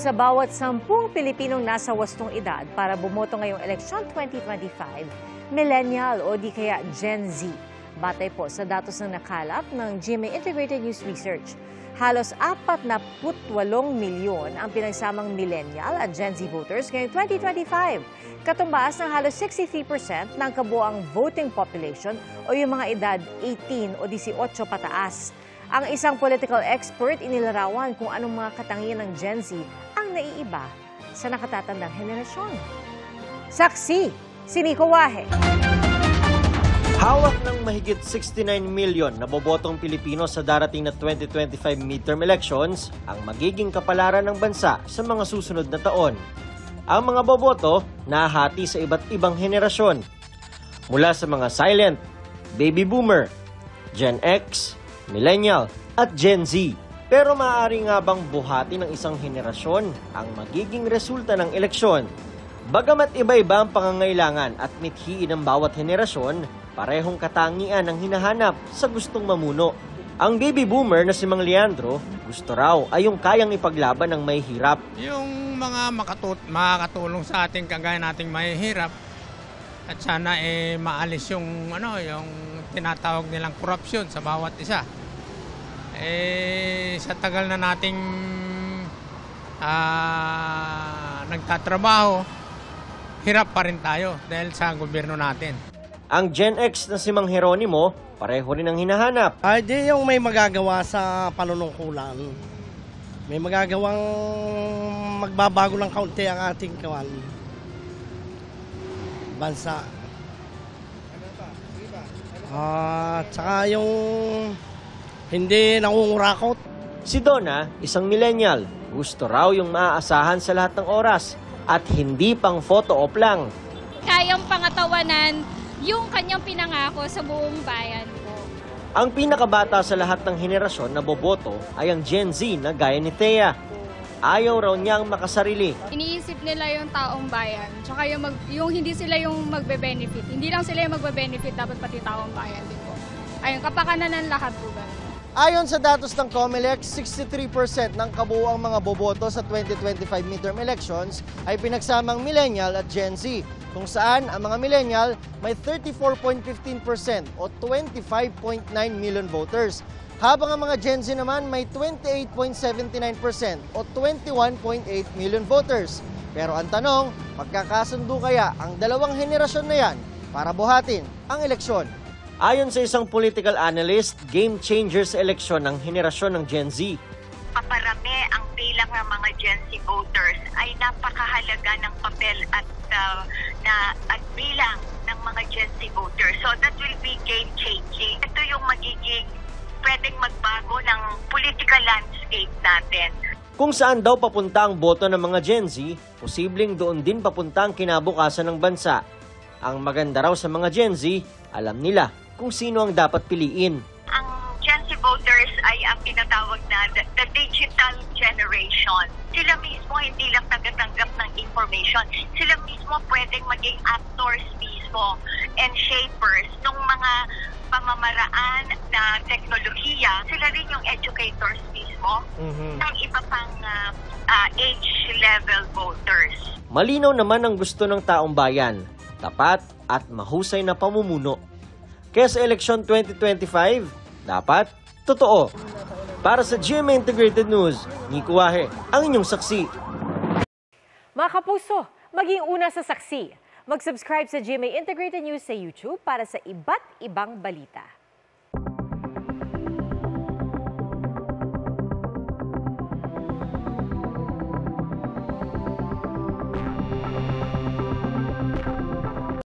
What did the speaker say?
sa bawat 10 Pilipinong nasa wastong edad para bumoto ngayong eleksyon 2025, millennial o di kaya Gen Z. Batay po sa datos na nakalap ng GMA Integrated News Research, halos 48 milyon ang pinagsamang millennial at Gen Z voters ngayong 2025. Katumbas ng halos 63% ng kabuoang voting population o yung mga edad 18 o 18 pataas. Ang isang political expert inilarawan kung anong mga katangian ng Gen Z ang naiiba sa nakatatandang henerasyon. Saksi, si Nico Wahe. Hawak ng mahigit 69 million na bobotong Pilipino sa darating na 2025 midterm elections ang magiging kapalaran ng bansa sa mga susunod na taon. Ang mga boboto nahati sa iba't ibang henerasyon. Mula sa mga silent, baby boomer, Gen X, millennial at Gen Z. Pero maaari nga bang buhati ng isang henerasyon ang magiging resulta ng eleksyon? Bagamat iba-iba ang pangangailangan at mithiin ng bawat henerasyon, parehong katangian ang hinahanap sa gustong mamuno. Ang baby boomer na si Mang Leandro, gusto raw ay yung kayang ipaglaban ng mahihirap. Yung mga makakatulong sa ating kagaya nating mahihirap at sana maalis yung yung tinatawag nilang korupsyon sa bawat isa. Sa tagal na nating nagtatrabaho, hirap pa rin tayo dahil sa gobyerno natin. Ang Gen X na si Mang Jeronimo, pareho rin ang hinahanap. Di yung may magagawa sa panunungkulan. May magagawang magbabago ng kaunti ang ating bansa. Tsaka yung hindi nangungurakot. Si Donna, isang millennial, gusto raw yung maaasahan sa lahat ng oras at hindi pang photo op lang. Kayang pangatawanan yung kanyang pinangako sa buong bayan ko. Ang pinakabata sa lahat ng henerasyon na boboto ay ang Gen Z na gaya ni Thea. Ayaw raw niyang makasarili. Iniisip nila yung taong bayan, tsaka yung hindi sila yung magbe-benefit. Hindi lang sila yung magbe-benefit, dapat pati taong bayan din po. Ayun, kapakanan ng lahat po ganun. Ayon sa datos ng COMELEC, 63% ng kabuuang mga boboto sa 2025 midterm elections ay pinagsamang millennial at Gen Z, kung saan ang mga millennial may 34.15% o 25.9 million voters, habang ang mga Gen Z naman may 28.79% o 21.8 million voters. Pero ang tanong, magkakasundo kaya ang dalawang henerasyon na yan para buhatin ang eleksyon? Ayon sa isang political analyst, game changer sa eleksyon ng henerasyon ng Gen Z. Paparami ang bilang ng mga Gen Z voters ay napakahalaga ng papel at bilang ng mga Gen Z voters. So that will be game changing. Ito yung magiging pwedeng magbago ng political landscape natin. Kung saan daw papunta ang boto ng mga Gen Z, posibleng doon din papunta ang kinabukasan ng bansa. Ang maganda raw sa mga Gen Z, alam nila kung sino ang dapat piliin. Ang Gen Z voters ay ang tinatawag na the digital generation. Sila mismo hindi lang tagatanggap ng information. Sila mismo pwedeng maging actors mismo and shapers ng mga pamamaraan na teknolohiya. Sila rin yung educators mismo ng iba pang age level voters. Malinaw naman ang gusto ng taong bayan, tapat at mahusay na pamumuno. Kaya sa eleksyon 2025, dapat totoo. Para sa GMA Integrated News, Nico Wahe, ang inyong saksi. Mga kapuso, maging una sa saksi. Mag-subscribe sa GMA Integrated News sa YouTube para sa iba't ibang balita.